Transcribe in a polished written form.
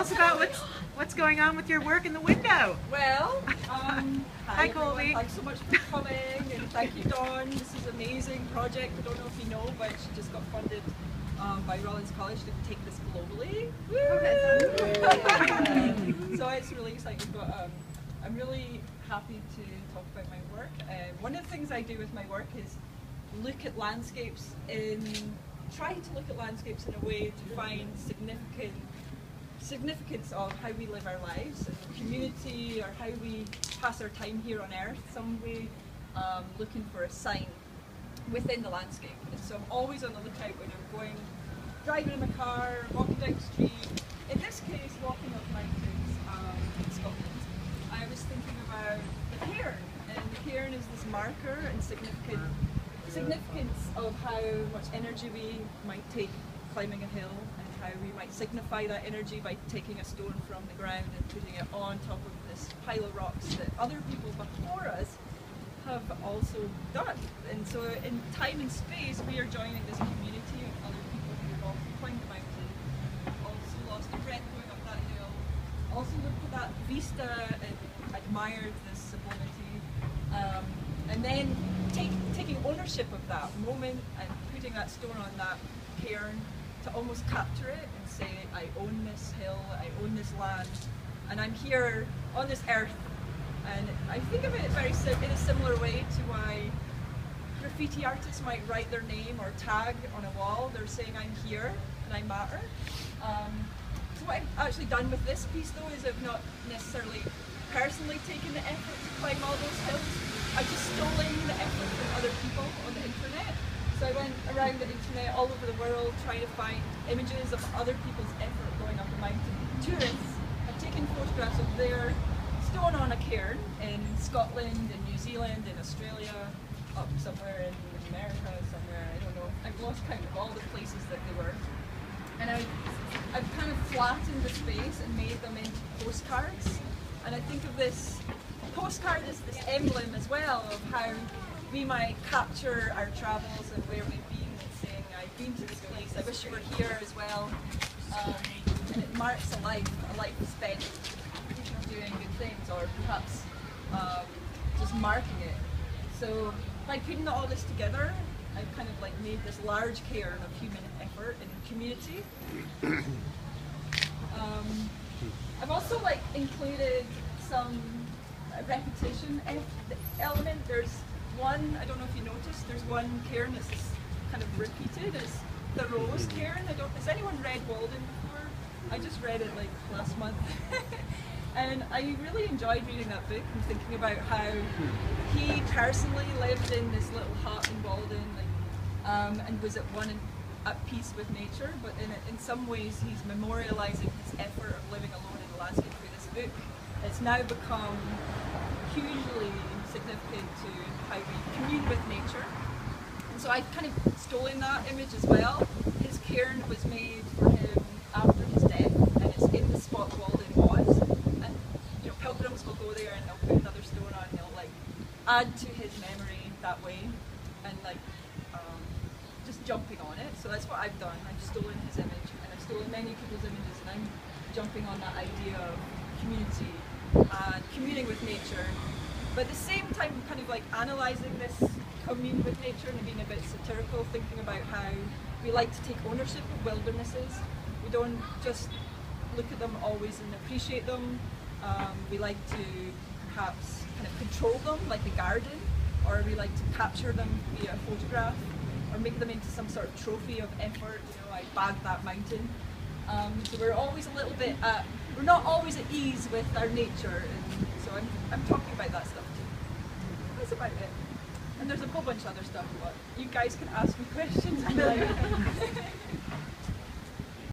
us about what's going on with your work in the window. Well, hi Colby. Thanks so much for coming, and thank you, Dawn. This is an amazing project. I don't know if you know, but she just got funded by Rollins College to take this globally. So it's really exciting, but I'm really happy to talk about my work. One of the things I do with my work is look at landscapes try to look at landscapes in a way to find significance of how we live our lives and community, or how we pass our time here on Earth, some way looking for a sign within the landscape. And so I'm always on the lookout when I'm driving in my car, walking down the street. In this case, walking up mountains in Scotland. I was thinking about the cairn, and the cairn is this marker and significance of how much energy we might take climbing a hill, and how we might signify that energy by taking a stone from the ground and putting it on top of this pile of rocks that other people before us have also done. And so in time and space, we are joining this community of other people who have also climbed the mountain, also lost their breath going up that hill, also looked at that vista and admired this sublimity, and then taking ownership of that moment and putting that stone on that cairn to almost capture it and say, I own this hill, I own this land, and I'm here on this earth. And I think of it in a similar way to why graffiti artists might write their name or tag on a wall. They're saying, I'm here and I matter. So what I've actually done with this piece though is I've not necessarily personally taken the effort to climb all those hills. I've just stolen the effort from other people on the internet. So I went around the internet all over the world trying to find images of other people's effort going up a mountain. Tourists have taken photographs of their stone on a cairn in Scotland, in New Zealand, in Australia, up somewhere in America, somewhere, I don't know. I've lost count of all the places that they were. And I've kind of flattened the space and made them into postcards. And I think of this postcard as this emblem as well of how we might capture our travels and where we've been, and saying, I've been to this place, I wish you were here as well. And it marks a life spent doing good things, or perhaps just marking it. So by putting all this together, I've kind of like made this large cairn of human effort and community. I've also like included some repetition element. There's one, I don't know if you noticed, there's one cairn that's kind of repeated. It's the Rose cairn. Has anyone read Walden before? I just read it like last month. And I really enjoyed reading that book and thinking about how he personally lived in this little hut in Walden, and was at peace with nature, but in some ways he's memorializing his effort of living alone in the landscape through this book. It's now become hugely significant to how we commune with nature. And so I've kind of stolen that image as well. His cairn was made for him after his death, and it's in the spot Walden was. And pilgrims will go there and they'll put another stone on, and they'll like add to his memory that way, and like just jumping on it. So that's what I've done. I've stolen his image, and I've stolen many people's images, and I'm jumping on that idea of community and communing with nature, but at the same time kind of like analysing this commune with nature and being a bit satirical, thinking about how we like to take ownership of wildernesses. We don't just look at them always and appreciate them. We like to perhaps kind of control them like the garden, or we like to capture them via photograph, or make them into some sort of trophy of effort. I bagged that mountain. So we're always a little bit we're not always at ease with our nature, and so I'm talking about that stuff too. That's about it. And there's a whole bunch of other stuff, but you guys can ask me questions.